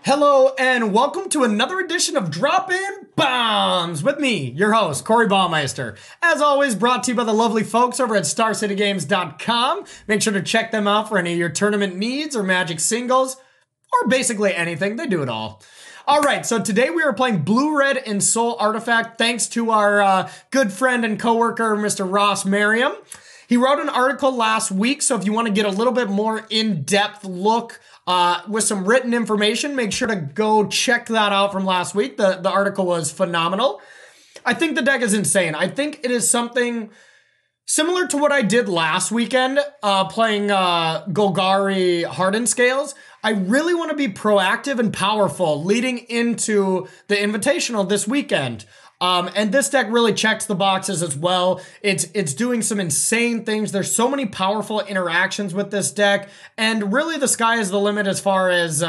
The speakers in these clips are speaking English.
Hello and welcome to another edition of Droppin Baums with me, your host, Corey Baumeister. As always, brought to you by the lovely folks over at StarCityGames.com. Make sure to check them out for any of your tournament needs or Magic singles, or basically anything. They do it all. All right, so today we are playing Blue-Red Ensoul Artifact thanks to our good friend and coworker, Mr. Ross Merriam. He wrote an article last week, so if you want to get a little bit more in-depth look with some written information, make sure to go check that out from last week. The article was phenomenal. I think the deck is insane. I think it is something similar to what I did last weekend playing Golgari Hardened Scales. I really want to be proactive and powerful leading into the Invitational this weekend. And this deck really checks the boxes as well. It's doing some insane things. There's so many powerful interactions with this deck, and really the sky is the limit as far as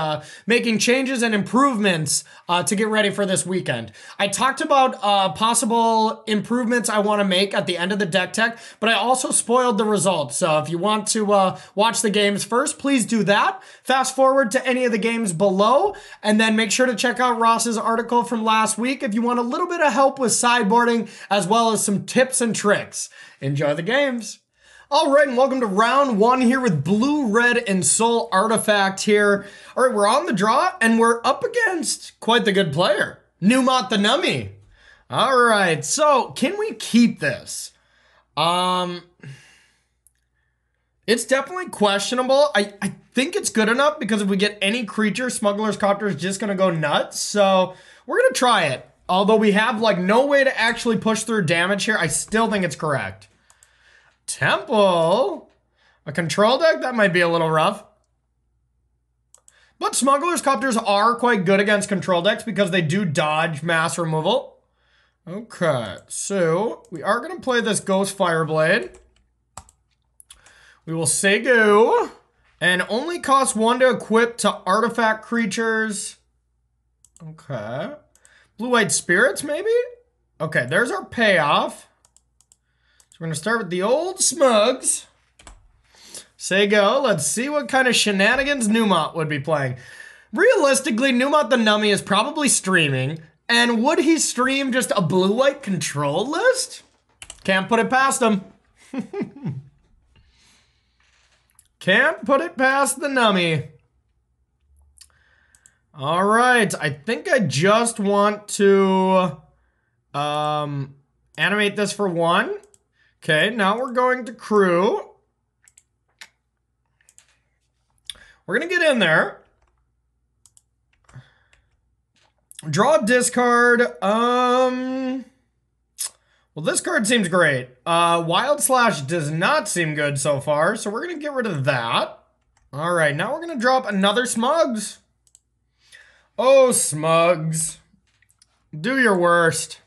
making changes and improvements to get ready for this weekend. I talked about possible improvements I want to make at the end of the deck tech, but I also spoiled the results. So if you want to watch the games first, please do that. Fast forward to any of the games below, and then make sure to check out Ross's article from last week if you want a little bit of help with sideboarding, as well as some tips and tricks. Enjoy the games. All right, and welcome to round one here with Blue-Red Ensoul Artifact here. All right, we're on the draw, and we're up against quite the good player, Numot the Nummy. All right, so can we keep this? It's definitely questionable. I think it's good enough because if we get any creature, Smuggler's Copter is just going to go nuts. So we're going to try it. Although we have like no way to actually push through damage here, I still think it's correct. Temple. A control deck? That might be a little rough. But Smuggler's Copters are quite good against control decks because they do dodge mass removal. Okay, so we are going to play this Ghost Fireblade. We will say go. And only cost 1 to equip to artifact creatures. Okay. Blue-White Spirits, maybe? Okay, there's our payoff. So we're going to start with the old Smugs. Say go. Let's see what kind of shenanigans Numot would be playing. Realistically, Numot the Nummy is probably streaming. And would he stream just a blue-white control list? Can't put it past him. Can't put it past the Nummy. All right, I think I just want to animate this for 1. Okay, now we're going to crew. We're gonna get in there. Draw a discard. Well, this card seems great. Wild Slash does not seem good so far, so we're gonna get rid of that. All right, now we're gonna drop another Smugs. Oh, Smugs. Do your worst.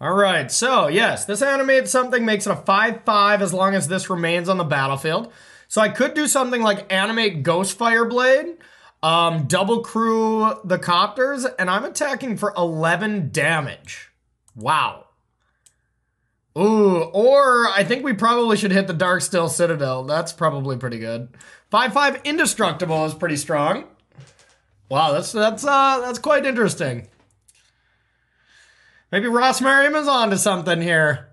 All right, so yes, this animates something, makes it a 5/5 as long as this remains on the battlefield. So I could do something like animate Ghost Fireblade, double crew the Copters, and I'm attacking for 11 damage. Wow. Ooh, or I think we probably should hit the Darksteel Citadel. That's probably pretty good. 5/5 Indestructible is pretty strong. Wow, that's quite interesting. Maybe Ross Merriam is on to something here.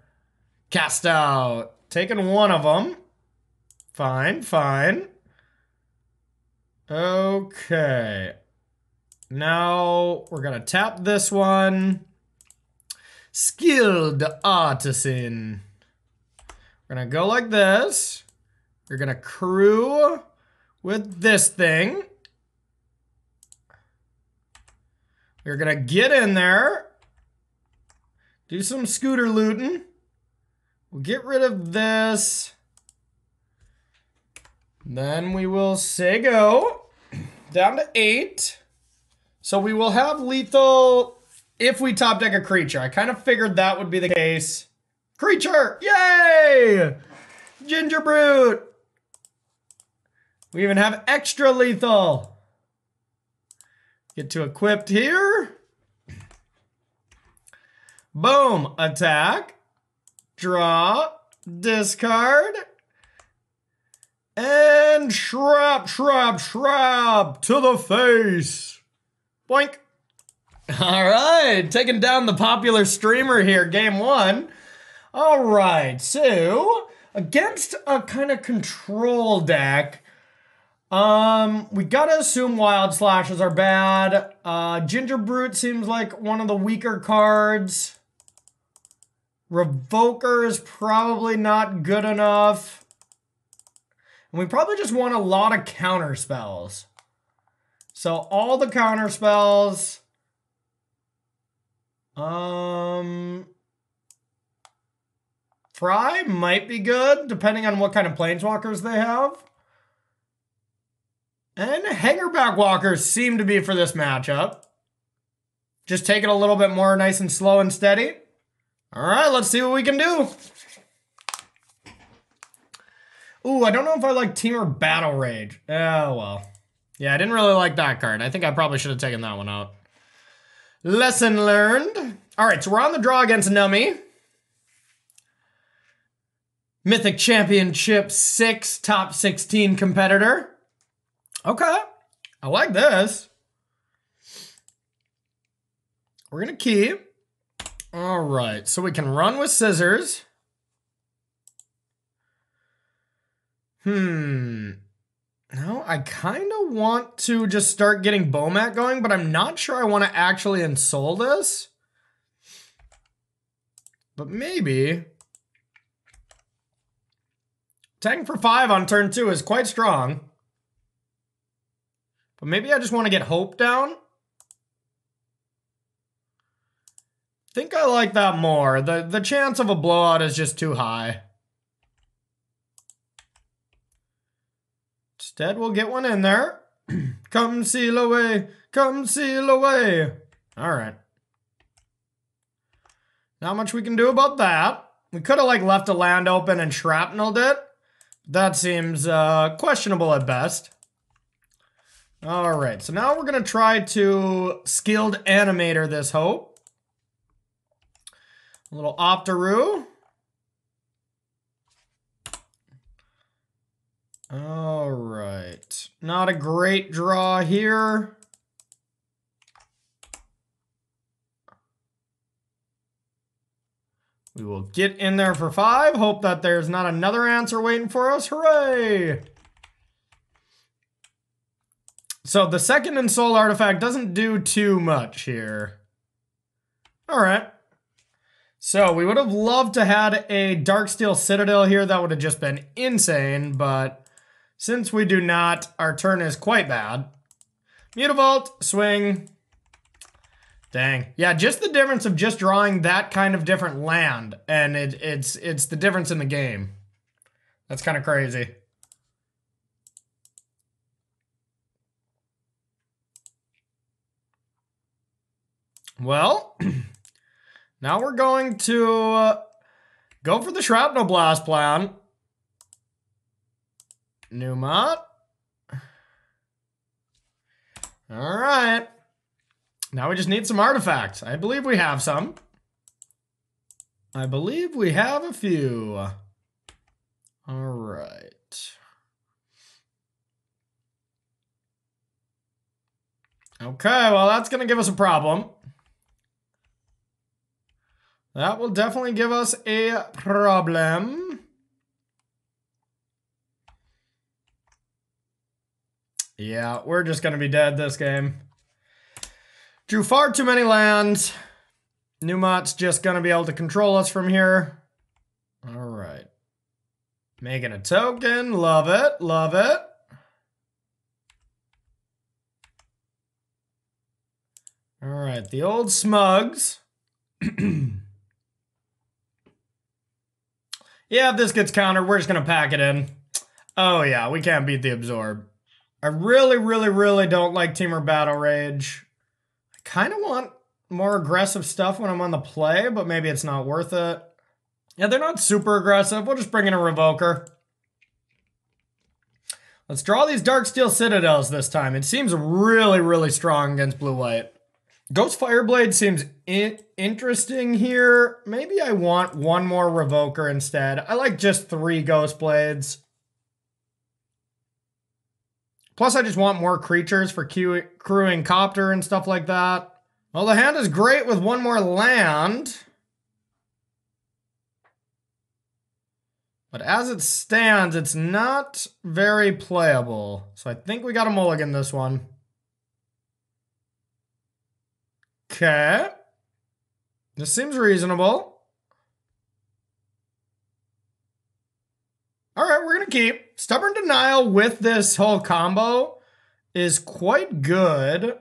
Cast out. Taking one of them. Fine, fine. Okay. Now we're going to tap this one. Skilled Artisan. We're going to go like this. We're going to crew with this thing. We're going to get in there. Do some scooter looting. We'll get rid of this. Then we will say go. Down to 8. So we will have lethal if we top deck a creature. I kind of figured that would be the case. Creature! Yay! Ginger Brute! We even have extra lethal. Get to equipped here. Boom. Attack. Draw. Discard. And shrap to the face. Boink. All right, taking down the popular streamer here, game one. All right, so against a kind of control deck, we gotta assume Wild Slashes are bad. Ginger Brute seems like one of the weaker cards. Revoker is probably not good enough. And we probably just want a lot of counter spells. So all the counter spells. Fry might be good, depending on what kind of planeswalkers they have. And Hangerback Walkers seem to be for this matchup. Just take it a little bit more nice and slow and steady. All right, let's see what we can do. Ooh, I don't know if I like Teamer Battle Rage. Oh, well. Yeah, I didn't really like that card. I think I probably should have taken that one out. Lesson learned. All right, so we're on the draw against Nummy. Mythic Championship 6, top 16 competitor. Okay, I like this. We're gonna keep. All right, so we can run with scissors. No, I kind of want to just start getting Bomat going, but I'm not sure I want to actually Ensoul this. But maybe. Attacking for 5 on turn 2 is quite strong. But maybe I just want to get Hope down. I think I like that more. The chance of a blowout is just too high. Instead, we'll get one in there. Come seal away. Come seal away. All right. Not much we can do about that. We could have like left a land open and shrapneled it. That seems questionable at best. All right, so now we're gonna try to skilled animator this Hope. A little Optaroo. All right, not a great draw here. We will get in there for 5. Hope that there's not another answer waiting for us. Hooray! So the second Ensoul artifact doesn't do too much here. All right. So we would have loved to had a Darksteel Citadel here. That would have just been insane, but since we do not, our turn is quite bad. Mutavault, swing. Dang. Yeah, just the difference of just drawing that kind of different land, and it's the difference in the game. That's kind of crazy. Well, now we're going to go for the Shrapnel Blast plan. Numot. All right. Now we just need some artifacts. I believe we have some. I believe we have a few. All right. Okay, well, that's going to give us a problem. That will definitely give us a problem. Yeah, we're just going to be dead this game. Drew far too many lands. Numot's just going to be able to control us from here. All right. Making a token. Love it. Love it. All right. The old Smugs. Yeah, if this gets countered, we're just going to pack it in. Oh, yeah. We can't beat the Absorb. I really, really, really don't like Teamer Battle Rage. I kind of want more aggressive stuff when I'm on the play, but maybe it's not worth it. Yeah, they're not super aggressive. We'll just bring in a Revoker. Let's draw these Darksteel Citadels this time. It seems really, really strong against blue-white. Ghost Fireblade seems interesting here. Maybe I want one more Revoker instead. I like just 3 Ghost Blades. Plus, I just want more creatures for crewing Copter and stuff like that. Well, the hand is great with one more land. But as it stands, it's not very playable. So I think we got to mulligan this one. Okay. This seems reasonable. All right, we're going to keep. Stubborn Denial with this whole combo is quite good.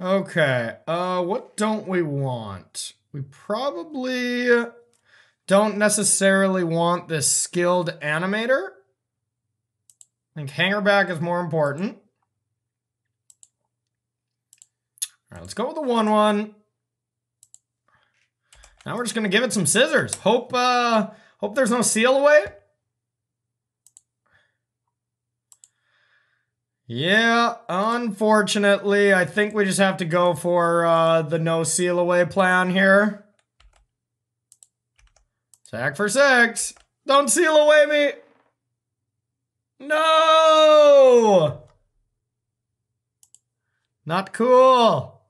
Okay, what don't we want? We probably don't necessarily want this skilled animator. I think Hangerback is more important. All right, let's go with the 1/1. Now we're just gonna give it some scissors. Hope there's no seal away. Yeah, unfortunately, I think we just have to go for the no seal away plan here. Attack for 6. Don't seal away me. No! Not cool.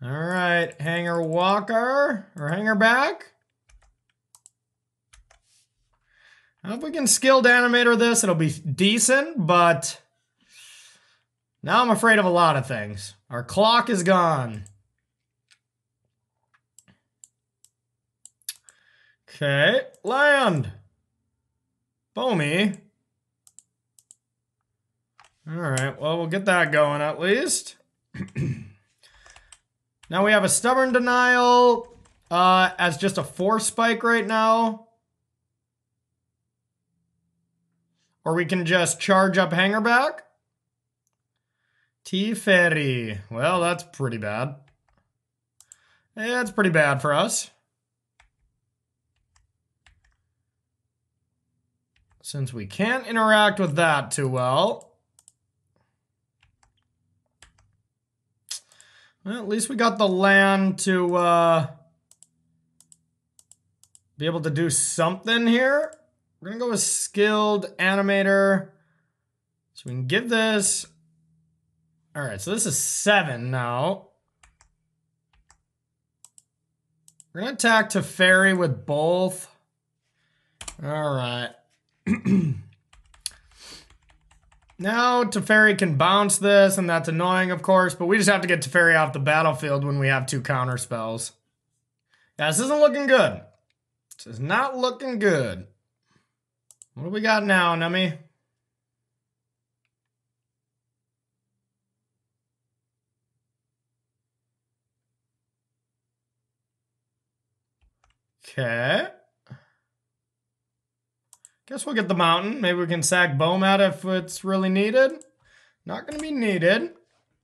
All right, Hanger Walker or Hanger Back. If we can skilled animator this, it'll be decent, but now I'm afraid of a lot of things. Our clock is gone. Okay, land. Baumeister. All right, well, we'll get that going at least. Now we have a Stubborn Denial as just a 4 spike right now. Or we can just charge up Hangerback. T-Ferry. Well, that's pretty bad. Yeah, it's pretty bad for us. Since we can't interact with that too well. Well, at least we got the land to be able to do something here. We're gonna go with skilled animator. So we can give this. All right, so this is 7 now. We're gonna attack Teferi with both. All right. Now Teferi can bounce this, and that's annoying, of course, but we just have to get Teferi off the battlefield when we have 2 counter spells. Yeah, this isn't looking good. This is not looking good. What do we got now, Nummy? Okay. Guess we'll get the mountain. Maybe we can sack Baumeister if it's really needed. Not going to be needed.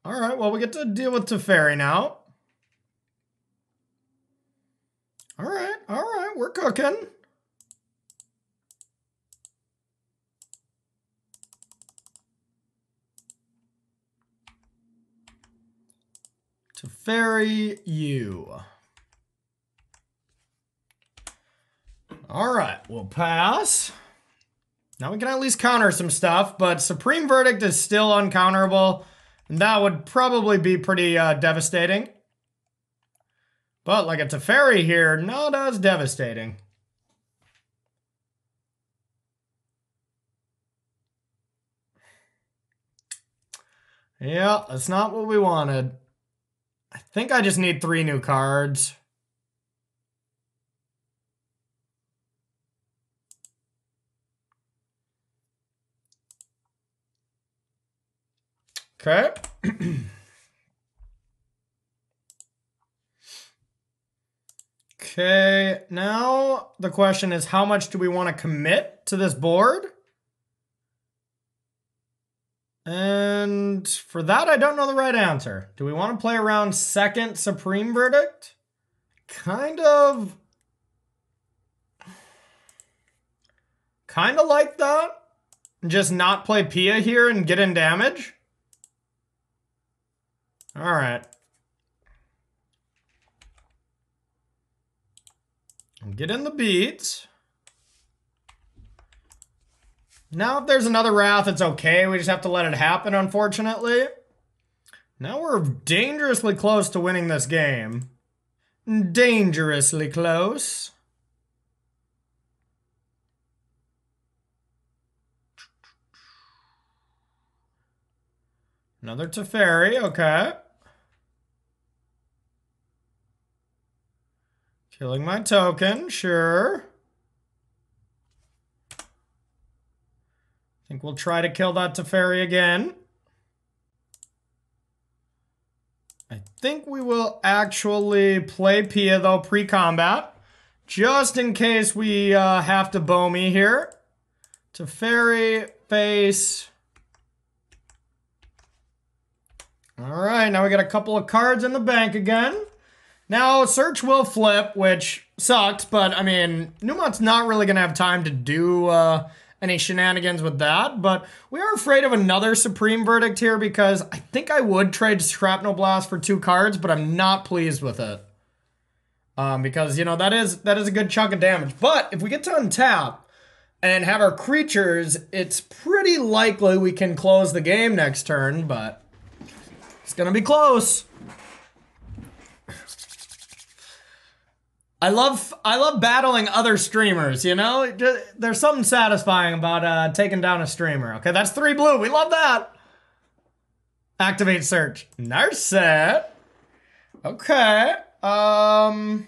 All right, well, we get to deal with Teferi now. All right, we're cooking. Teferi you. All right, we'll pass. Now we can at least counter some stuff, but Supreme Verdict is still uncounterable, and that would probably be pretty devastating. But like a Teferi here, not as devastating. Yeah, that's not what we wanted. I think I just need 3 new cards. Okay. Okay, now the question is, how much do we want to commit to this board? And for that, I don't know the right answer. Do we want to play around second Supreme Verdict? Kind of like that. Just not play Pia here and get in damage. All right. Get in the beats. Now if there's another Wrath, it's okay. We just have to let it happen, unfortunately. Now we're dangerously close to winning this game. Dangerously close. Another Teferi, okay. Killing my token, sure. I think we'll try to kill that Teferi again. I think we will actually play Pia, though, pre-combat. Just in case we have to Baumei here. Teferi, face. Alright, now we got a couple of cards in the bank again. Now, Search will flip, which sucks, but, I mean, Numat's not really going to have time to do any shenanigans with that, but we are afraid of another Supreme Verdict here because I think I would trade Shrapnel Blast for 2 cards, but I'm not pleased with it. Because, you know, that is a good chunk of damage. But if we get to untap and have our creatures, it's pretty likely we can close the game next turn, but it's going to be close. I love battling other streamers, you know? There's something satisfying about taking down a streamer. Okay, that's 3 blue. We love that. Activate search. Narset. Okay. All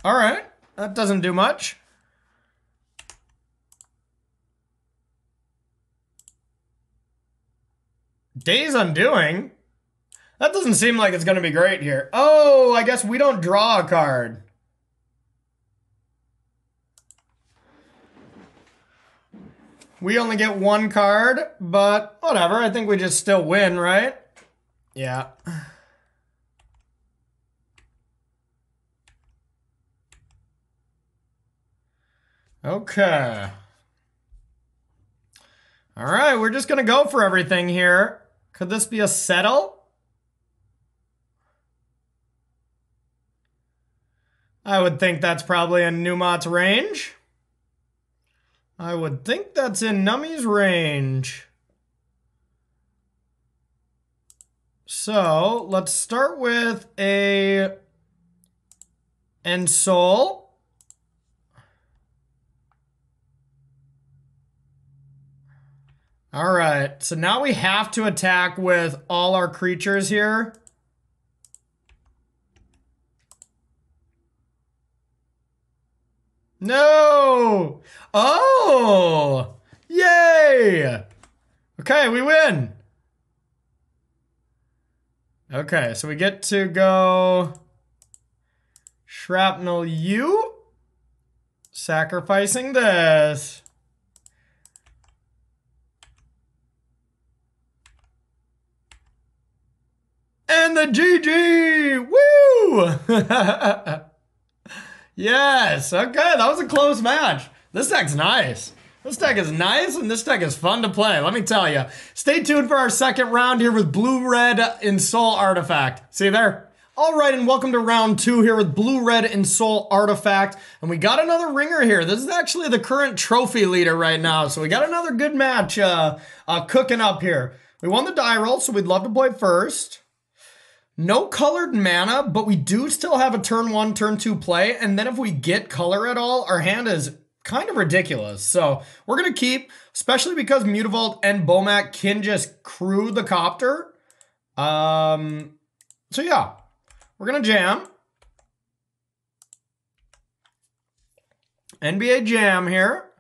right. That doesn't do much. Days Undoing? That doesn't seem like it's going to be great here. Oh, I guess we don't draw a card. We only get 1 card, but whatever. I think we just still win, right? Yeah. Okay. All right, we're just going to go for everything here. Could this be a settle? I would think that's probably in Numat's range. I would think that's in Nummy's range. So let's start with a Ensoul. All right, so now we have to attack with all our creatures here. No! Oh! Yay! Okay, we win. Okay, so we get to go Shrapnel U. Sacrificing this. And the GG! Woo! Yes, okay, that was a close match. This deck's nice. This deck is nice, and this deck is fun to play, let me tell you. Stay tuned for our second round here with Blue-Red Ensoul Artifact. See you there? All right, and welcome to round 2 here with Blue-Red Ensoul Artifact. And we got another ringer here. This is actually the current trophy leader right now, so we got another good match cooking up here. We won the die roll, so we'd love to play first. No colored mana, but we do still have a turn 1, turn 2 play. And then if we get color at all, our hand is kind of ridiculous. So we're going to keep, especially because Mutavault and Bomac can just crew the copter. So yeah, we're going to jam. NBA Jam here.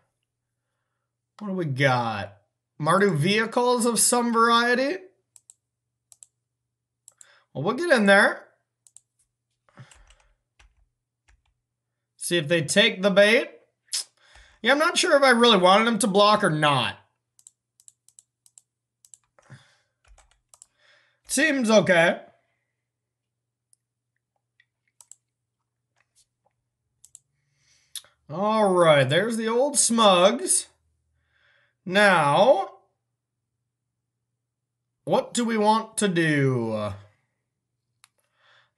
What do we got? Mardu vehicles of some variety. Well, we'll get in there. See if they take the bait. Yeah, I'm not sure if I really wanted them to block or not. Seems okay. All right, there's the old Smugs. Now, what do we want to do? I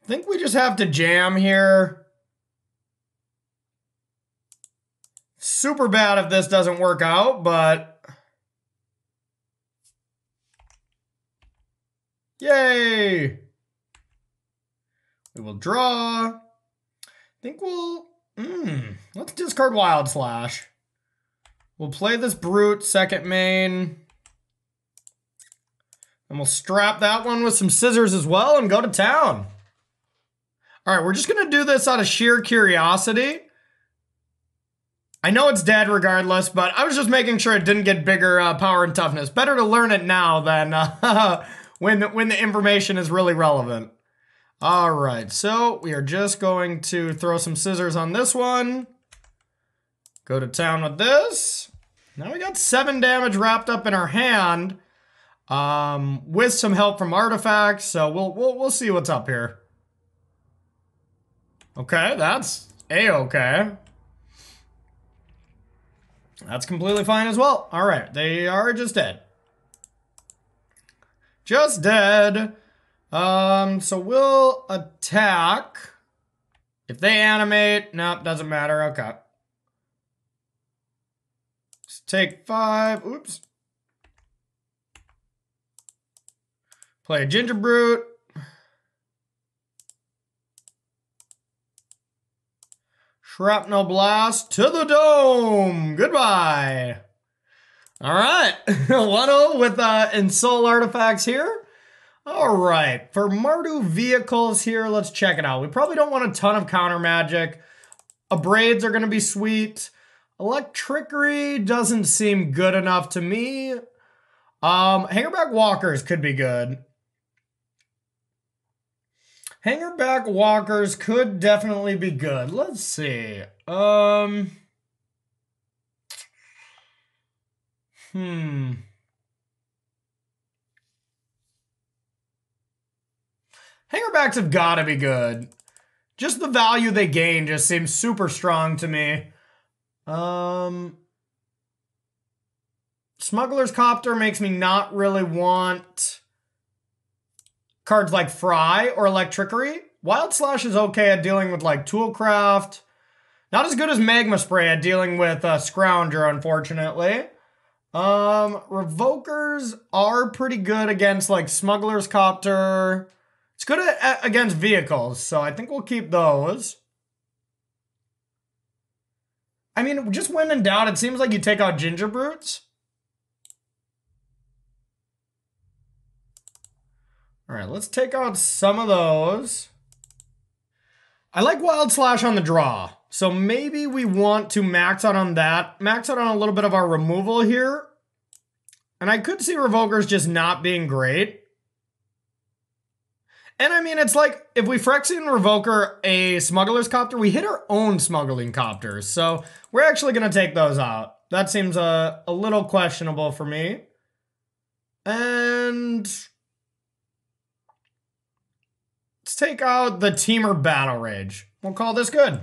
think we just have to jam here. Super bad if this doesn't work out, but yay! We will draw. I think we'll, let's discard Wild Slash. We'll play this Brute, second main. And we'll strap that one with some scissors as well and go to town. All right, we're just gonna do this out of sheer curiosity. I know it's dead regardless, but I was just making sure it didn't get bigger power and toughness. Better to learn it now than when the information is really relevant. All right, so we are just going to throw some scissors on this one. Go to town with this. Now we got 7 damage wrapped up in our hand, with some help from artifacts. So we'll see what's up here. Okay, that's a-okay. That's completely fine as well. All right, they are just dead. Just dead. So we'll attack. If they animate, nope, doesn't matter. Okay. Let's take 5. Oops. Play a Ginger Brute. Shrapnel Blast to the dome. Goodbye. All right. 1-0 with Ensoul artifacts here. All right. For Mardu vehicles here, let's check it out. We probably don't want a ton of counter magic. Abrades are going to be sweet. Electrickery doesn't seem good enough to me. Hangerback Walkers could be good. Hangerback Walkers could definitely be good. Let's see. Hangerbacks have got to be good. Just the value they gain just seems super strong to me. Smuggler's Copter makes me not really want cards like Fry or Electrickery. Wild Slash is okay at dealing with like Toolcraft. Not as good as Magma Spray at dealing with Scrounger, unfortunately. Revokers are pretty good against like Smuggler's Copter. It's good against vehicles, so I think we'll keep those. I mean, just when in doubt, it seems like you take out Ginger Brutes. All right, let's take out some of those. I like Wild Slash on the draw, so maybe we want to max out on that. Max out on a little bit of our removal here. And I could see Revokers just not being great. And I mean, it's like, if we Phyrexian Revoker a Smuggler's Copter, we hit our own Smuggling Copters. So we're actually going to take those out. That seems a little questionable for me. And let's take out the Teamer Battle Rage. We'll call this good.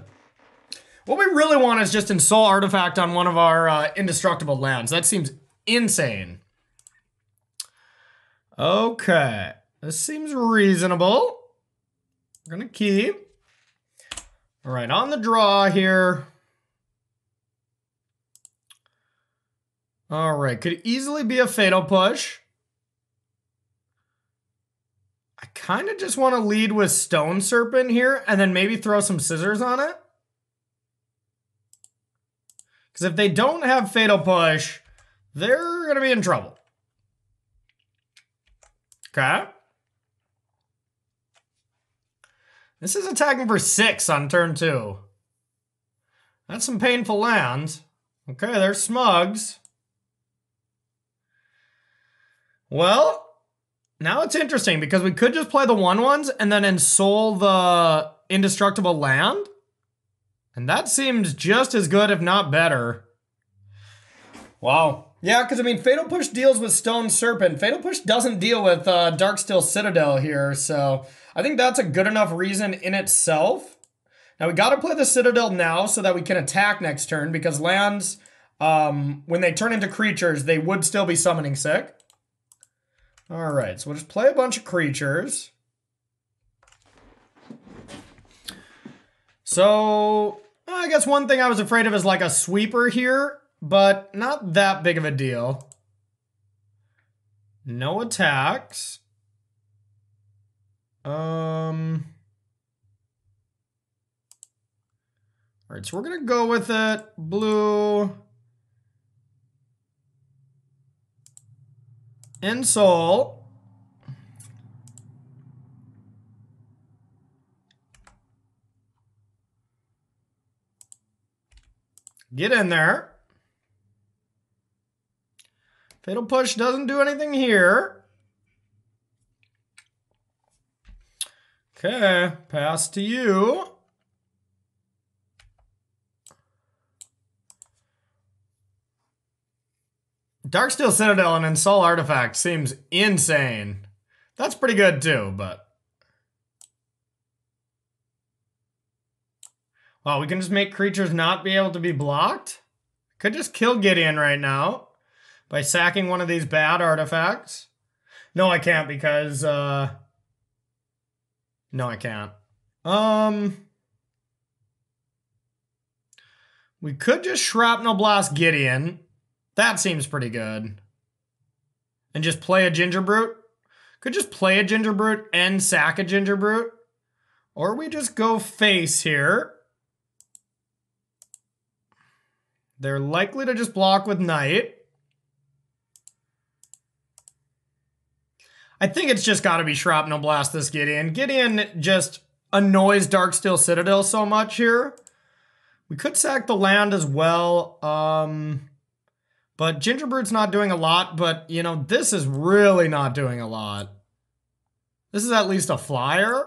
What we really want is just Ensoul Artifact on one of our indestructible lands. That seems insane. Okay. This seems reasonable. We're going to keep. All right, on the draw here. All right, could easily be a Fatal Push. I kind of just want to lead with Stone Serpent here and then maybe throw some scissors on it. Because if they don't have Fatal Push, they're going to be in trouble. Okay. This is attacking for 6 on turn 2. That's some painful lands. Okay, there's Smugs. Well, now it's interesting because we could just play the 1/1s and then Ensoul the indestructible land. And that seems just as good, if not better. Wow. Yeah, because I mean, Fatal Push deals with Stone Serpent. Fatal Push doesn't deal with Darksteel Citadel here, so I think that's a good enough reason in itself. Now we got to play the Citadel now so that we can attack next turn, because lands, when they turn into creatures, they would still be summoning sick. All right, so we'll just play a bunch of creatures. So, I guess one thing I was afraid of is like a sweeper here, but not that big of a deal. No attacks. All right, so we're gonna go with it. Blue. Ensoul. Get in there. Fatal Push doesn't do anything here. Okay, pass to you. Darksteel Citadel and Ensoul Artifact seems insane. That's pretty good too, but... Wow, we can just make creatures not be able to be blocked? Could just kill Gideon right now by sacking one of these bad artifacts. No, I can't because... No, I can't. We could just Shrapnel Blast Gideon. That seems pretty good. And just play a Ginger Brute. Could just play a Ginger Brute and sack a Ginger Brute. Or we just go face here. They're likely to just block with Knight. I think it's just got to be Shrapnel Blast this Gideon. Gideon just annoys Darksteel Citadel so much here. We could sack the land as well. But Ginger Brute's not doing a lot, but, you know, this is really not doing a lot. This is at least a flyer.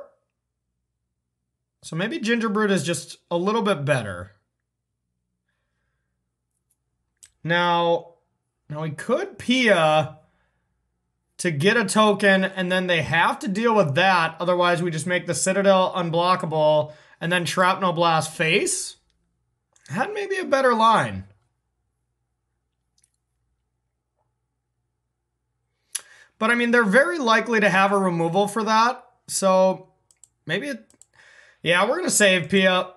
So maybe Ginger Brute is just a little bit better. Now we could Pia to get a token, and then they have to deal with that. Otherwise, we just make the Citadel unblockable, and then Shrapnel Blast face. That may be a better line. But I mean, they're very likely to have a removal for that. So maybe it... Yeah, we're going to save Pia.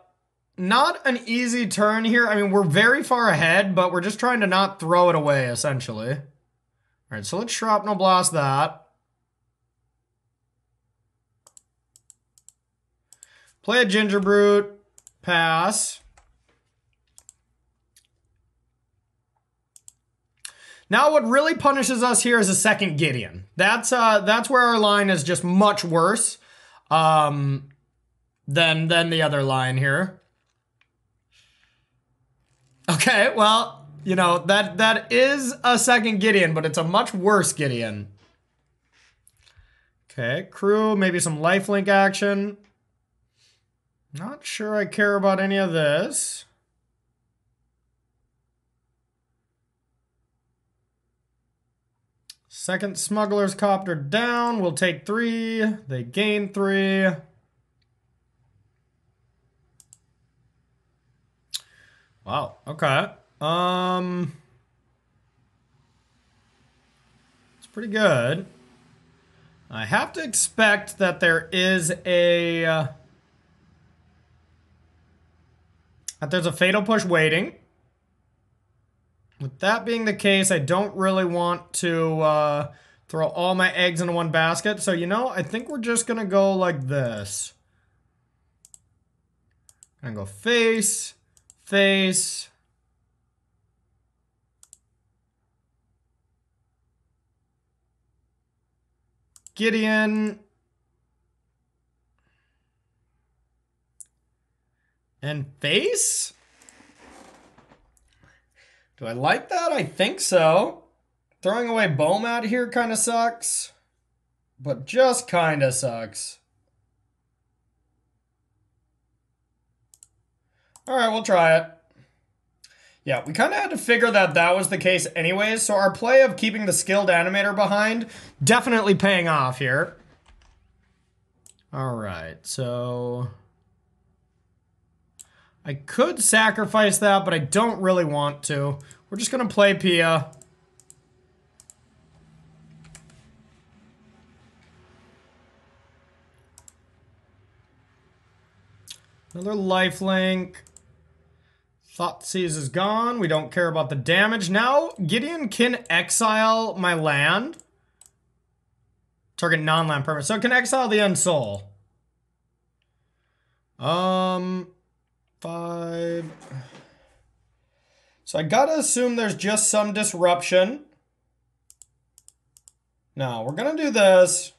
Not an easy turn here. I mean, we're very far ahead, but we're just trying to not throw it away, essentially. All right, so let's Shrapnel Blast that. Play a Ginger Brute. Pass. Now what really punishes us here is a second Gideon. That's where our line is just much worse than the other line here. Okay, well, you know, that is a second Gideon, but it's a much worse Gideon. Okay, crew, maybe some lifelink action. Not sure I care about any of this. Second Smuggler's Copter down. We'll take 3. They gain 3. Wow, okay. It's pretty good. I have to expect that there is a... that there's a Fatal Push waiting. With that being the case, I don't really want to throw all my eggs into one basket. So, you know, I think we're just going to go like this. I'm going to go face, face. Gideon. And face? Do I like that? I think so. Throwing away Baumeister here kind of sucks. But just kind of sucks. Alright, we'll try it. Yeah, we kind of had to figure that that was the case anyways. So our play of keeping the skilled animator behind definitely paying off here. Alright, so... I could sacrifice that, but I don't really want to. We're just going to play Pia. Another lifelink. Thoughtseize is gone. We don't care about the damage. Now, Gideon can exile my land. Target non-land permanent. So it can exile the Ensoul. 5. So I gotta assume there's just some disruption. No, we're gonna do this.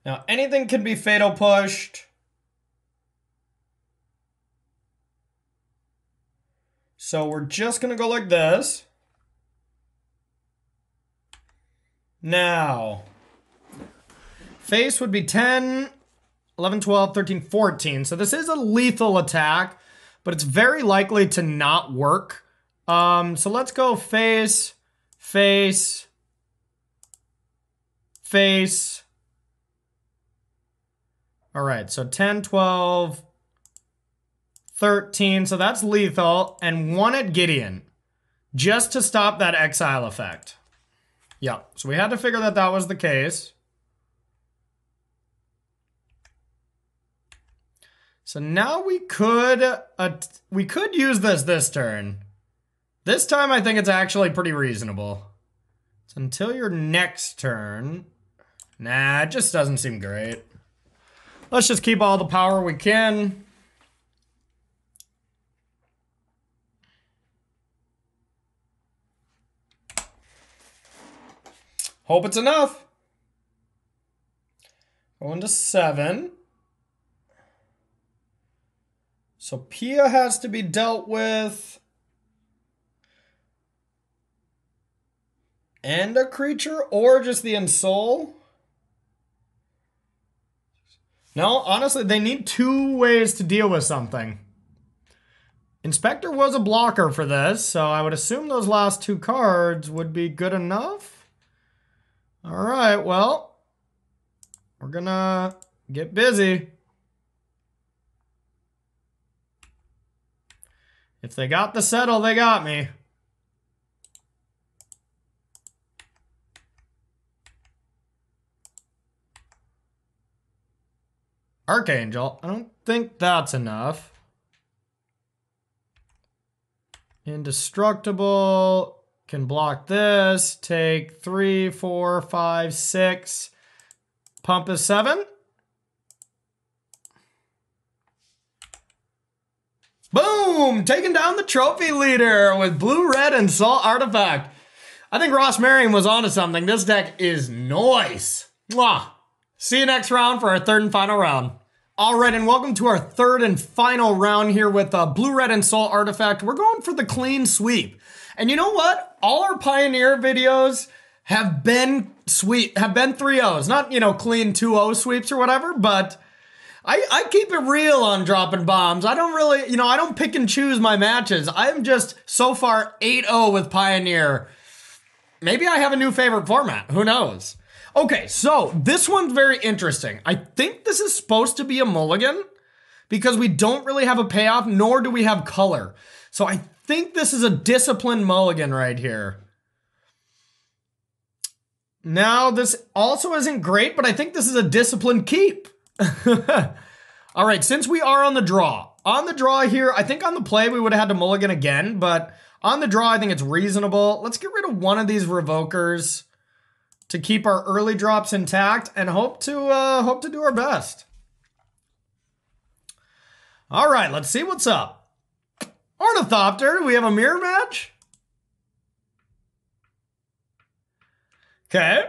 Now, anything can be fatal pushed. So we're just gonna go like this. Now, face would be 10, 11, 12, 13, 14. So this is a lethal attack, but it's very likely to not work. So let's go face, face, face. All right, so 10, 12, 13. So that's lethal, and 1 at Gideon, just to stop that exile effect. Yeah, so we had to figure that that was the case. So now we could use this turn. This time I think it's actually pretty reasonable. So until your next turn. Nah, it just doesn't seem great. Let's just keep all the power we can. Hope it's enough. Going to 7. So Pia has to be dealt with. And a creature, or just the Ensoul. No, honestly, they need 2 ways to deal with something. Inspector was a blocker for this, so I would assume those last 2 cards would be good enough. All right, well, we're gonna get busy. If they got the settle, they got me. Archangel, I don't think that's enough. Indestructible, can block this, take 3, 4, 5, 6. Pump is 7. Boom! Taking down the trophy leader with blue, red, and salt artifact. I think Ross Merriam was onto something. This deck is nice. Mwah! See you next round for our 3rd and final round. All right, and welcome to our 3rd and final round here with blue, red, and soul artifact. We're going for the clean sweep. And you know what? All our Pioneer videos have been 3-0s. Not, you know, clean 2-0 sweeps or whatever, but I keep it real on Droppin Baums. I don't really, you know, I don't pick and choose my matches. I'm just so far 8-0 with Pioneer. Maybe I have a new favorite format. Who knows? Okay, so this one's very interesting. I think this is supposed to be a mulligan because we don't really have a payoff, nor do we have color. So I think this is a disciplined mulligan right here. Now, this also isn't great, but I think this is a disciplined keep. All right, since we are on the draw. On the draw here, I think on the play we would have had to mulligan again, but on the draw I think it's reasonable. Let's get rid of one of these revokers to keep our early drops intact and hope to do our best. All right, let's see what's up. Ornithopter, we have a mirror match. Okay.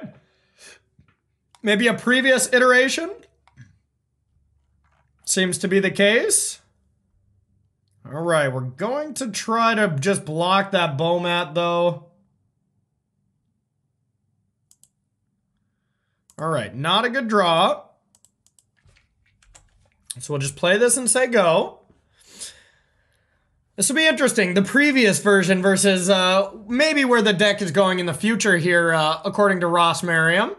Maybe a previous iteration. Seems to be the case. All right, we're going to try to just block that Bowmat though. All right, not a good draw. So we'll just play this and say go. This will be interesting. The previous version versus maybe where the deck is going in the future here, according to Ross Merriam.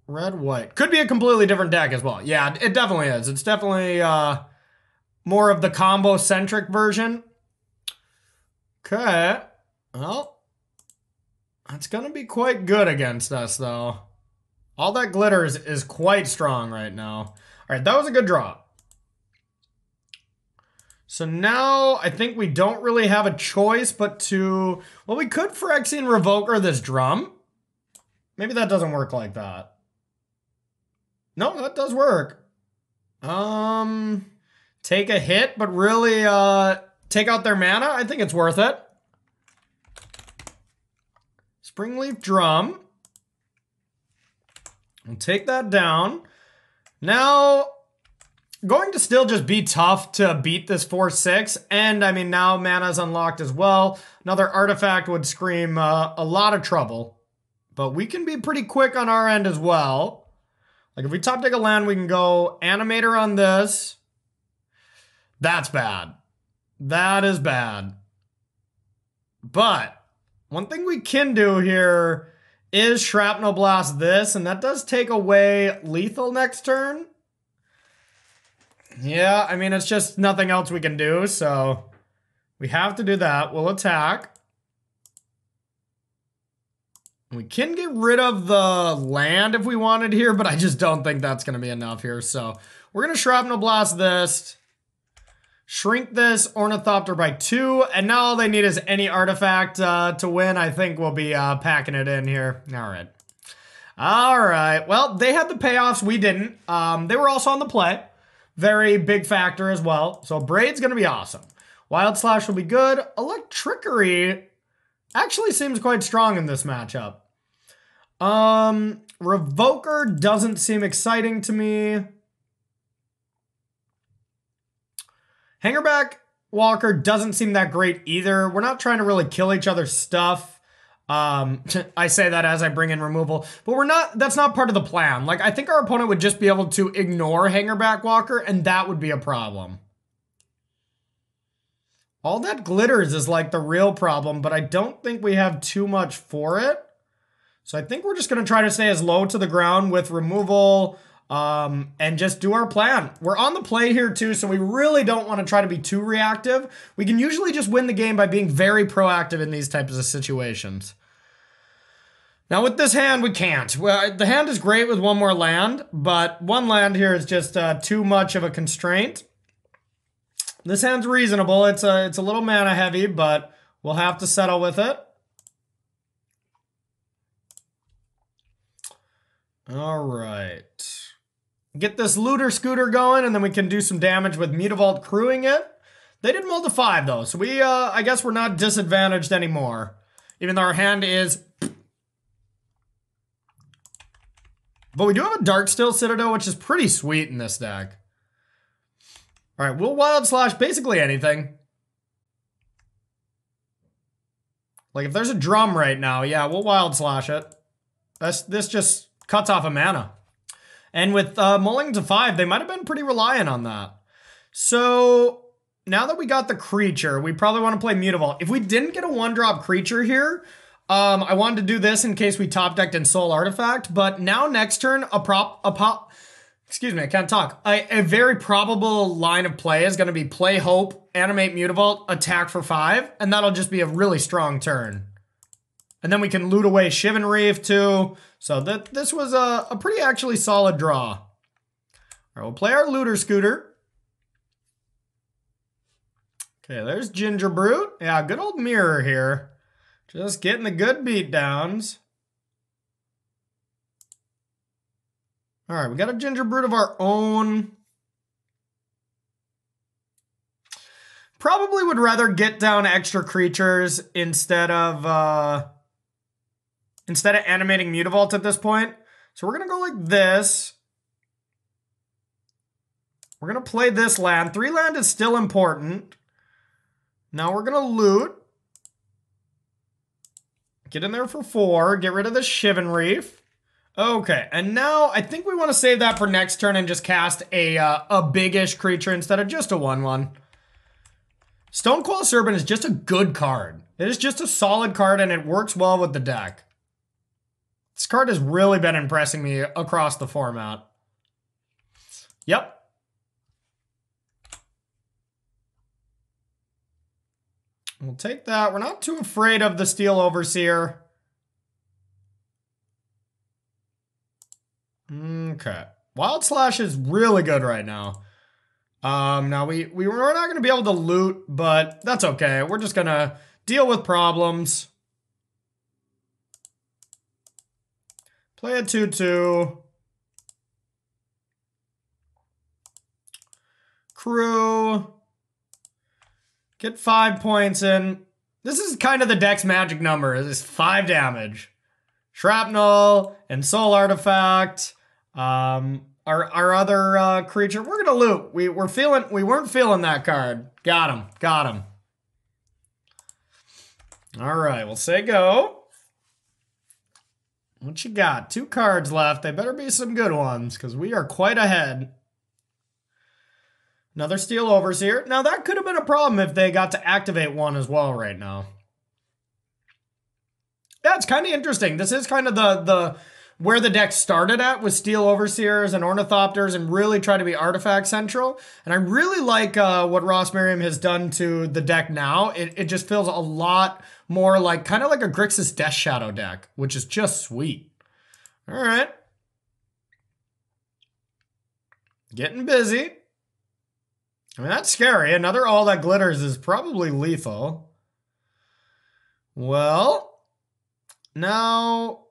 Red, white. Could be a completely different deck as well. Yeah, it definitely is. It's definitely more of the combo-centric version. Okay. Well. That's going to be quite good against us, though. All that glitters is quite strong right now. All right, that was a good draw. So now I think we don't really have a choice but to... Well, we could Phyrexian Revoker this drum. Maybe that doesn't work like that. No, that does work. Take a hit, but really take out their mana. I think it's worth it. Springleaf Drum. We'll take that down. Now, going to still just be tough to beat this 4/6. And, I mean, now mana's unlocked as well. Another artifact would scream a lot of trouble. But we can be pretty quick on our end as well. Like, if we top deck a land, we can go Animator on this. That's bad. That is bad. But one thing we can do here is Shrapnel Blast this, and that does take away lethal next turn. Yeah, I mean, it's just nothing else we can do, so we have to do that. We'll attack. We can get rid of the land if we wanted here, but I just don't think that's going to be enough here. So we're going to Shrapnel Blast this, shrink this Ornithopter by 2, and now all they need is any artifact to win. I think we'll be packing it in here. All right. All right. Well, they had the payoffs. We didn't. They were also on the play. Very big factor as well. So Braid's going to be awesome. Wild Slash will be good. Electrickery actually seems quite strong in this matchup. Revoker doesn't seem exciting to me. Hangerback Walker doesn't seem that great either. We're not trying to really kill each other's stuff. I say that as I bring in removal, but that's not part of the plan. Like, I think our opponent would just be able to ignore Hangerback Walker, and that would be a problem. All that glitters is like the real problem, but I don't think we have too much for it. So I think we're just going to try to stay as low to the ground with removal, and just do our plan. We're on the play here too, so we really don't want to try to be too reactive. We can usually just win the game by being very proactive in these types of situations. Now with this hand, we can't. Well, the hand is great with one more land, but one land here is just too much of a constraint. This hand's reasonable. It's a little mana heavy, but we'll have to settle with it. All right. Get this Looter Scooter going, and then we can do some damage with Mutavault crewing it. They did mull to 5, though, so we, I guess we're not disadvantaged anymore. Even though our hand is... But we do have a Darksteel Citadel, which is pretty sweet in this deck. All right, we'll Wild Slash basically anything. Like, if there's a drum right now, yeah, we'll Wild Slash it. This just cuts off a mana. And with mulling to 5, they might have been pretty reliant on that. So now that we got the creature, we probably want to play Mutavault. If we didn't get a 1-drop creature here, I wanted to do this in case we top decked Ensoul Artifact. But now next turn, excuse me, I can't talk. A very probable line of play is going to be play Hope, animate Mutavault, attack for 5, and that'll just be a really strong turn. And then we can loot away Shivan Reef too. So this was a pretty actually solid draw. All right, we'll play our Looter Scooter. Okay, there's Ginger Brute. Yeah, good old Mirror here. Just getting the good beatdowns. All right, we got a Ginger Brute of our own. Probably would rather get down extra creatures instead of animating Mutavault at this point. So we're going to go like this. We're going to play this land. 3 land is still important. Now we're going to loot. Get in there for 4. Get rid of the Shivan Reef. Okay, and now I think we want to save that for next turn and just cast a big-ish creature instead of just a 1/1. Stonecoil Serpent is just a good card. It is just a solid card, and it works well with the deck. This card has really been impressing me across the format. Yep. We'll take that. We're not too afraid of the Steel Overseer. Okay. Wild Slash is really good right now. Now we're not going to be able to loot, but that's okay. We're just going to deal with problems. Play a 2-2. Crew. Get 5 points in. This is kind of the deck's magic number. It's 5 damage. Shrapnel, Ensoul Artifact, our other creature. We're gonna loot. We weren't feeling that card. Got him. All right, we'll say go. What you got? 2 cards left. They better be some good ones, because we are quite ahead. Another Steel Overseer. Now, that could have been a problem if they got to activate one as well right now. Yeah, it's kind of interesting. This is kind of the where the deck started at with Steel Overseers and Ornithopters and really try to be artifact central. And I really like what Ross Merriam has done to the deck now. It just feels a lot more like, kind of like a Grixis Death Shadow deck, which is just sweet. All right. Getting busy. I mean, that's scary. Another All That Glitters is probably lethal. Well, now,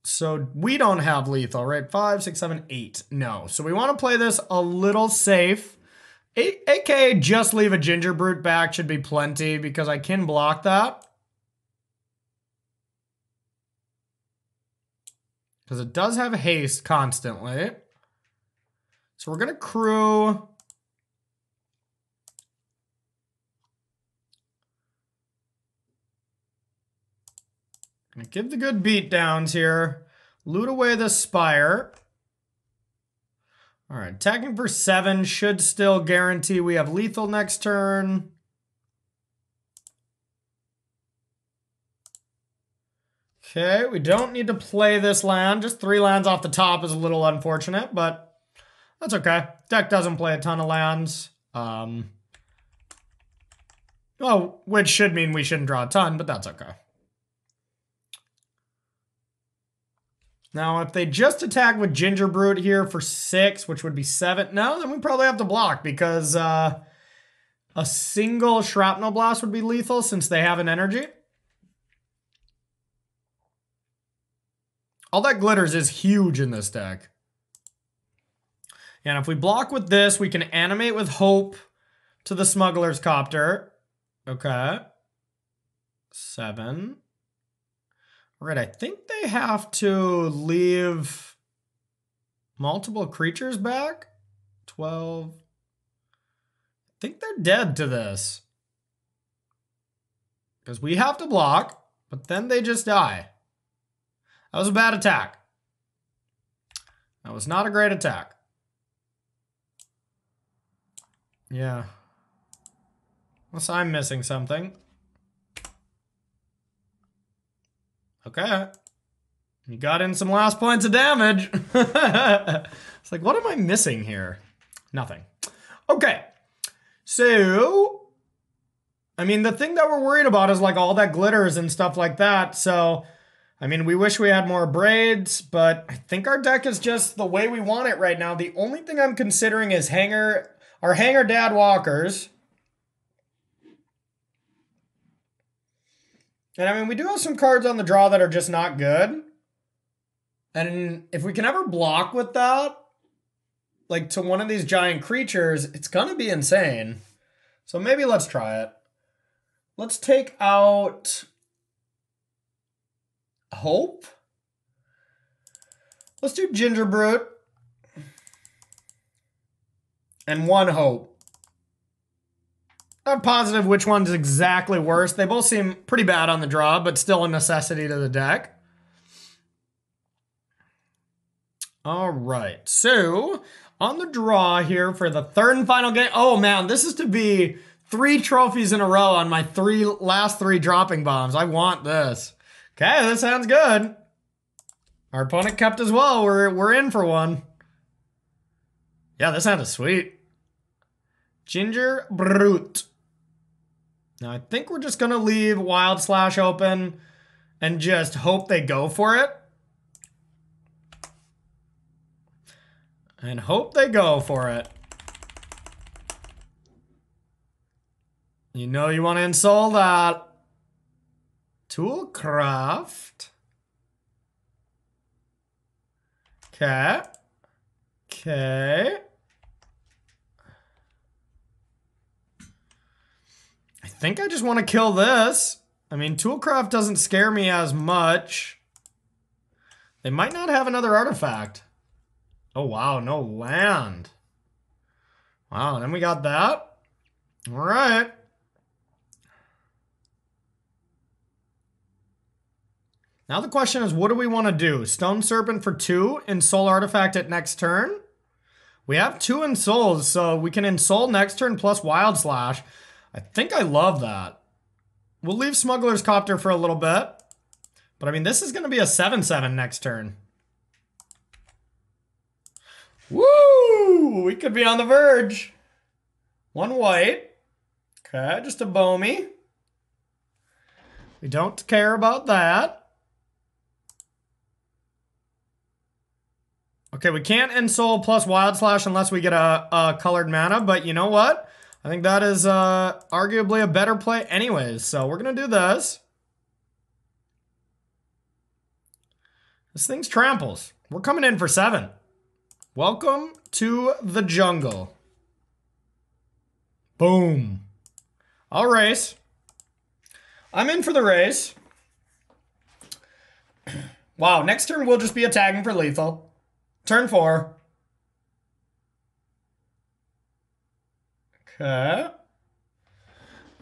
so we don't have lethal, right? 5, 6, 7, 8. No. So we want to play this a little safe. AKA just leave a Ginger Brute back should be plenty because I can block that. Because it does have haste constantly. So we're going to crew. Gonna give the good beat downs here. Loot away the Spire. All right, attacking for 7 should still guarantee we have lethal next turn. Okay, we don't need to play this land. Just 3 lands off the top is a little unfortunate, but that's okay. Deck doesn't play a ton of lands. Well, which should mean we shouldn't draw a ton, but that's okay. Now, if they just attack with Ginger Brute here for 6, which would be 7, no, then we probably have to block because a single Shrapnel Blast would be lethal since they have an energy. All That Glitters is huge in this deck. And if we block with this, we can animate with Hope to the Smuggler's Copter. Okay. 7. All right, I think they have to leave multiple creatures back. 12. I think they're dead to this. Because we have to block, but then they just die. That was a bad attack. That was not a great attack. Yeah. Unless I'm missing something. Okay. You got in some last points of damage. It's like, what am I missing here? Nothing. Okay. So, I mean, the thing that we're worried about is like All That Glitters and stuff like that. So, I mean, we wish we had more braids, but I think our deck is just the way we want it right now. The only thing I'm considering is our Hanger Dad Walkers. And I mean, we do have some cards on the draw that are just not good. And if we can ever block with that, like to one of these giant creatures, it's going to be insane. So maybe let's try it. Let's take out Hope. Let's do Ginger Brute. And 1 Hope. Not positive which one's exactly worse. They both seem pretty bad on the draw, but still a necessity to the deck. All right. So, on the draw here for the 3rd and final game. Oh, man, this is to be 3 trophies in a row on my last 3 Dropping Bombs. I want this. Okay, this sounds good. Our opponent kept as well. We're in for one. Yeah, this sounded sweet. Ginger Brute. Now, I think we're just going to leave Wild Slash open and just hope they go for it. And hope they go for it. You know you want to Ensoul that. Toolcraft. Okay. Okay. I think I just want to kill this. I mean, Toolcraft doesn't scare me as much. They might not have another artifact. Oh, wow. No land. Wow. Then we got that. All right. Now the question is, what do we want to do? Stone Serpent for 2, Ensoul Artifact at next turn. We have 2 Ensouls, so we can Ensoul next turn plus Wild Slash. I think I love that. We'll leave Smuggler's Copter for a little bit. But I mean, this is going to be a 7/7 next turn. Woo! We could be on the verge. 1 white. Okay, just a Baumey. We don't care about that. Okay, we can't Ensoul plus Wild Slash unless we get a colored mana, but you know what? I think that is arguably a better play anyways, so we're going to do this. This thing's tramples. We're coming in for 7. Welcome to the jungle. Boom. I'll race. I'm in for the race. Wow, next turn we'll just be attacking for lethal. Turn 4. Okay.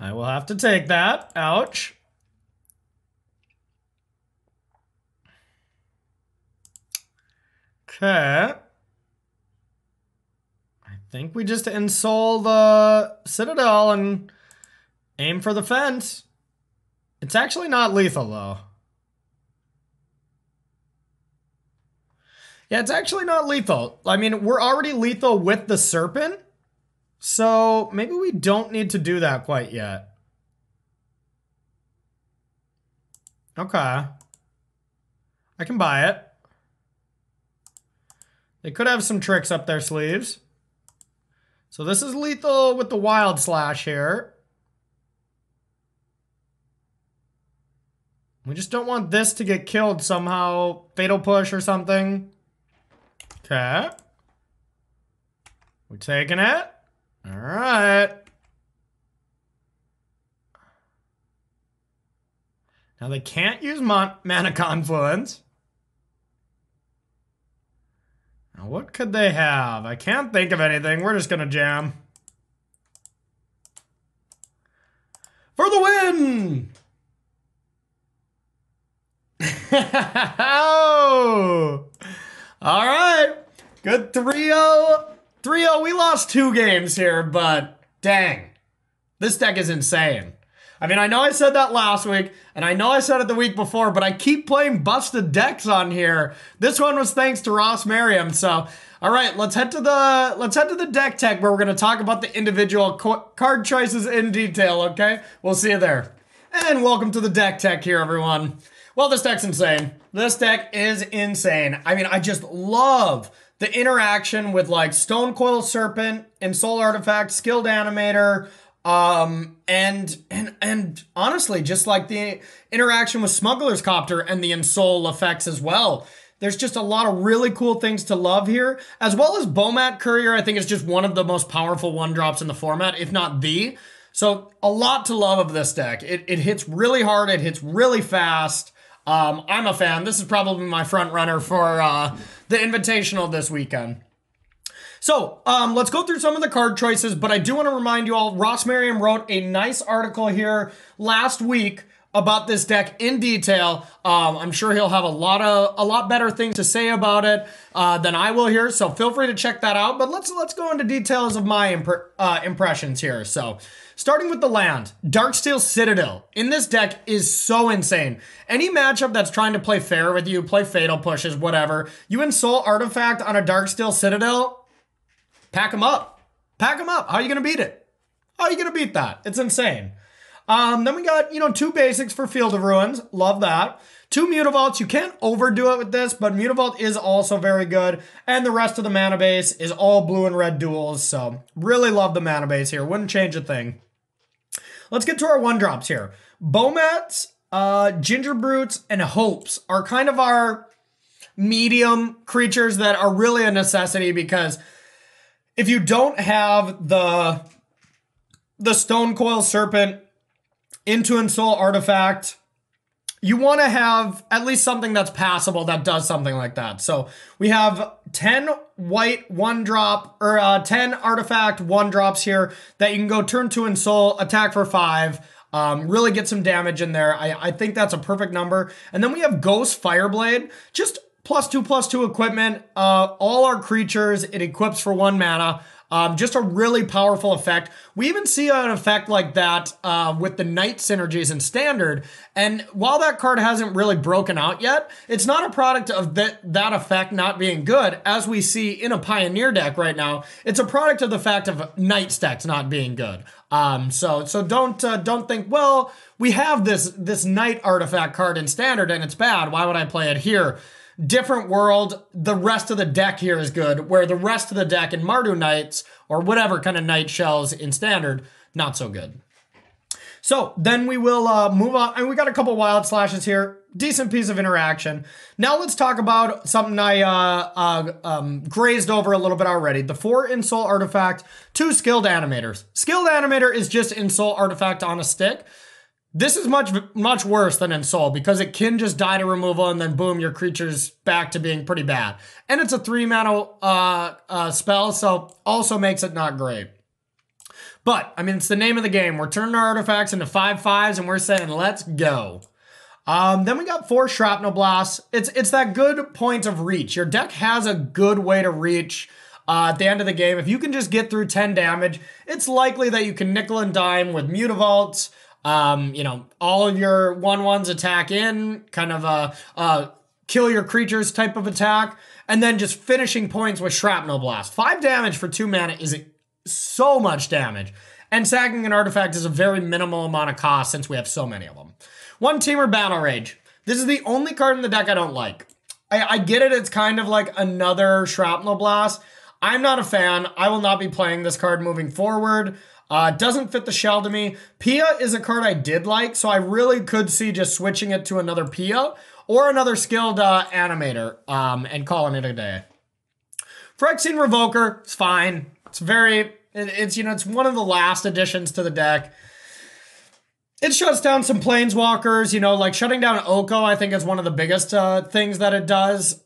I will have to take that. Ouch. Okay. I think we just Ensoul the Citadel and aim for the fence. It's actually not lethal, though. Yeah, it's actually not lethal. I mean, we're already lethal with the Serpent, so maybe we don't need to do that quite yet. Okay. I can buy it. They could have some tricks up their sleeves. So this is lethal with the Wild Slash here. We just don't want this to get killed somehow. Fatal Push or something. Okay. We're taking it. All right. Now they can't use Mana Confluence. Now what could they have? I can't think of anything. We're just going to jam. For the win! Oh! All right. Good 3-0. 3-0. We lost 2 games here, but dang. This deck is insane. I mean, I know I said that last week, and I know I said it the week before, but I keep playing busted decks on here. This one was thanks to Ross Merriam. So, all right, let's head to the deck tech where we're going to talk about the individual card choices in detail, okay? We'll see you there. And welcome to the deck tech here, everyone. Well, this deck's insane. This deck is insane. I mean, I just love the interaction with like Stone Coil Serpent, Ensoul Artifact, Skilled Animator, and honestly, just like the interaction with Smuggler's Copter and the Ensoul effects as well. There's just a lot of really cool things to love here, as well as Bomat Courier. I think is just one of the most powerful 1-drops in the format, if not the. So a lot to love of this deck. It hits really hard. It hits really fast. I'm a fan. This is probably my front runner for the Invitational this weekend. So let's go through some of the card choices, but I do want to remind you all, Ross Merriam wrote a nice article here last week about this deck in detail. I'm sure he'll have a lot better things to say about it than I will here, so feel free to check that out. But let's go into details of my impressions here. So starting with the land, Darksteel Citadel in this deck is so insane. Any matchup that's trying to play fair with you, play Fatal Pushes, whatever, you Ensoul Artifact on a Darksteel Citadel, pack them up. Pack them up. How are you going to beat it? How are you going to beat that? It's insane. Then we got, 2 basics for Field of Ruins. Love that. 2 Mutavaults. You can't overdo it with this, but Mutavault is also very good. And the rest of the mana base is all blue and red duals. So really love the mana base here. Wouldn't change a thing. Let's get to our 1-drops here. Bomats, Ginger Brutes, and Hopes are kind of our medium creatures that are really a necessity, because if you don't have the Stone Coil Serpent into Ensoul artifact, you want to have at least something that's passable that does something like that. So we have 10 white 1-drop, or 10 artifact 1-drops here that you can go turn 2 Ensoul, attack for 5, really get some damage in there. I think that's a perfect number. And then we have Ghost Fireblade, just +2/+2 equipment. All our creatures, it equips for 1 mana. Just a really powerful effect. We even see an effect like that with the Knight synergies in Standard. And while that card hasn't really broken out yet, it's not a product of that effect not being good, as we see in a Pioneer deck right now. It's a product of the fact of Knight stacks not being good. So don't think, well, we have this Knight artifact card in Standard and it's bad. Why would I play it here? Different world, the rest of the deck here is good, where the rest of the deck in Mardu Knights, or whatever kind of Knight shells in Standard, not so good. So then we will move on, and we got a couple Wild Slashes here, decent piece of interaction. Now let's talk about something I grazed over a little bit already. The 4 Ensoul artifact, 2 Skilled Animators. Skilled Animator is just Ensoul artifact on a stick. This is much worse than Ensoul, because it can just die to removal and then boom, your creature's back to being pretty bad. And it's a 3 mana spell, so also makes it not great. But, I mean, it's the name of the game. We're turning our artifacts into 5/5s and we're saying, let's go. Then we got 4 Shrapnel Blasts. It's that good point of reach. Your deck has a good way to reach at the end of the game. If you can just get through 10 damage, it's likely that you can nickel and dime with Mutavaults. All of your 1/1s attack in, kind of a kill your creatures type of attack, and then just finishing points with Shrapnel Blast. 5 damage for 2 mana is so much damage, and sacking an artifact is a very minimal amount of cost since we have so many of them. 1 Teamer Battle Rage. This is the only card in the deck I don't like. I get it, it's kind of like another Shrapnel Blast. I'm not a fan. I will not be playing this card moving forward. Doesn't fit the shell to me. Pia is a card I did like, so I really could see just switching it to another Pia or another skilled animator and calling it a day. Phyrexian Revoker, it's fine. It's it's one of the last additions to the deck. It shuts down some planeswalkers, like shutting down Oko, I think is one of the biggest things that it does.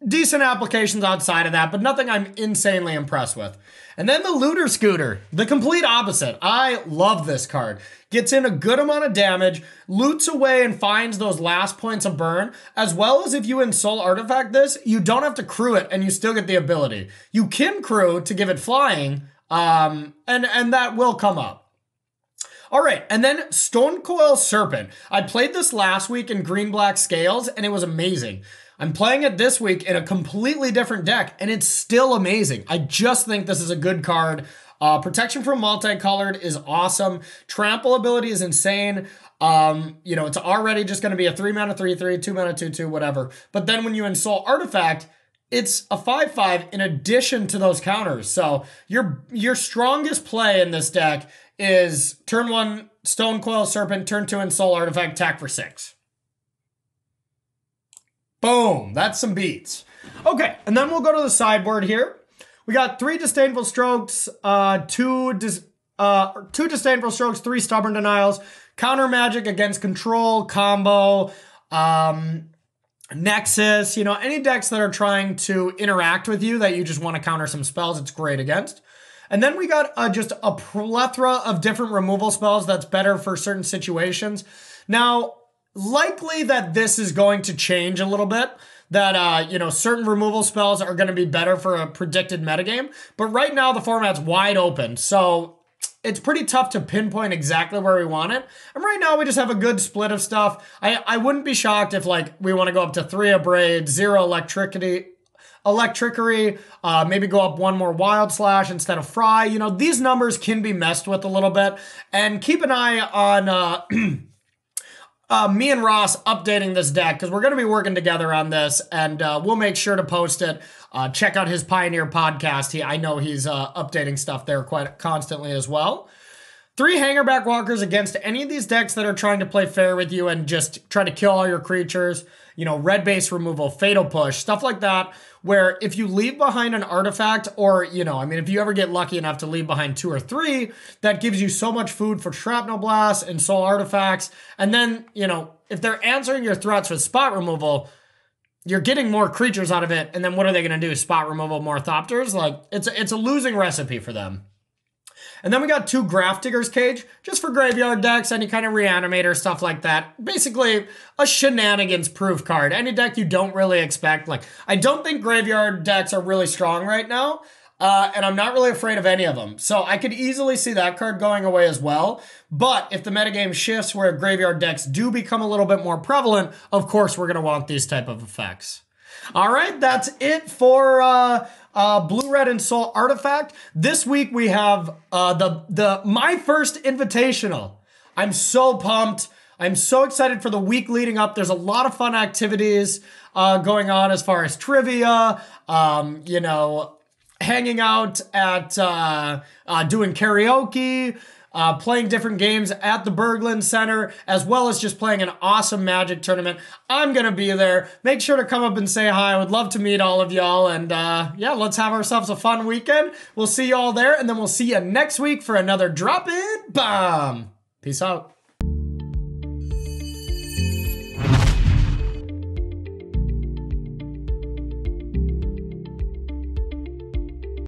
Decent applications outside of that, but nothing I'm insanely impressed with. And then the Looter Scooter, the complete opposite. I love this card. Gets in a good amount of damage, loots away and finds those last points of burn, as well as if you Ensoul artifact this, you don't have to crew it and you still get the ability. You can crew to give it flying, and that will come up. All right, and then Stone Coil Serpent. I played this last week in green-black scales, and it was amazing. I'm playing it this week in a completely different deck, and it's still amazing. I just think this is a good card. Protection from Multicolored is awesome. Trample ability is insane. It's already just going to be a 3 mana 3/3, 2 mana 2/2, whatever. But then when you Ensoul Artifact, it's a 5/5 in addition to those counters. So your strongest play in this deck is turn 1 Stone Coil Serpent, turn 2 Ensoul Artifact, attack for 6. Boom, that's some beats. Okay, and then we'll go to the sideboard here. We got 3 Disdainful Strokes, 2 Disdainful Strokes, 3 Stubborn Denials, Counter Magic against Control, Combo, Nexus, any decks that are trying to interact with you that you just want to counter some spells, it's great against. And then we got just a plethora of different removal spells that's better for certain situations. Now, likely that this is going to change a little bit, that, certain removal spells are going to be better for a predicted metagame. But right now, the format's wide open, so it's pretty tough to pinpoint exactly where we want it. And right now, we just have a good split of stuff. I wouldn't be shocked if, we want to go up to 3 Abrade, 0 Electrickery, maybe go up one more Wild Slash instead of Fry. You know, these numbers can be messed with a little bit. And keep an eye on me and Ross updating this deck because we're going to be working together on this, and we'll make sure to post it. Check out his Pioneer podcast. I know he's updating stuff there quite constantly as well. 3 Hangerback Walkers against any of these decks that are trying to play fair with you and just try to kill all your creatures. You know, red base removal, fatal push, stuff like that, where if you leave behind an artifact or, you know, I mean, if you ever get lucky enough to leave behind 2 or 3, that gives you so much food for Shrapnel Blast and Soul Artifacts. And then, you know, if they're answering your threats with spot removal, you're getting more creatures out of it. And then what are they going to do? Spot removal more Thopters? Like, it's a losing recipe for them. And then we got 2 Grafdigger's Cage, just for graveyard decks, any kind of reanimator, stuff like that. Basically, a shenanigans-proof card. Any deck you don't really expect. Like, I don't think graveyard decks are really strong right now, and I'm not really afraid of any of them. So I could easily see that card going away as well. But if the metagame shifts where graveyard decks do become a little bit more prevalent, of course we're going to want these type of effects. All right, that's it for Blue, Red, and Soul Artifact. This week we have my first invitational. I'm so pumped. I'm so excited for the week leading up. There's a lot of fun activities going on as far as trivia, you know, hanging out at doing karaoke, playing different games at the Berglund Center, as well as just playing an awesome Magic tournament. I'm going to be there. Make sure to come up and say hi. I would love to meet all of y'all. And yeah, let's have ourselves a fun weekend. We'll see y'all there, and then we'll see you next week for another Droppin Bomb. Peace out.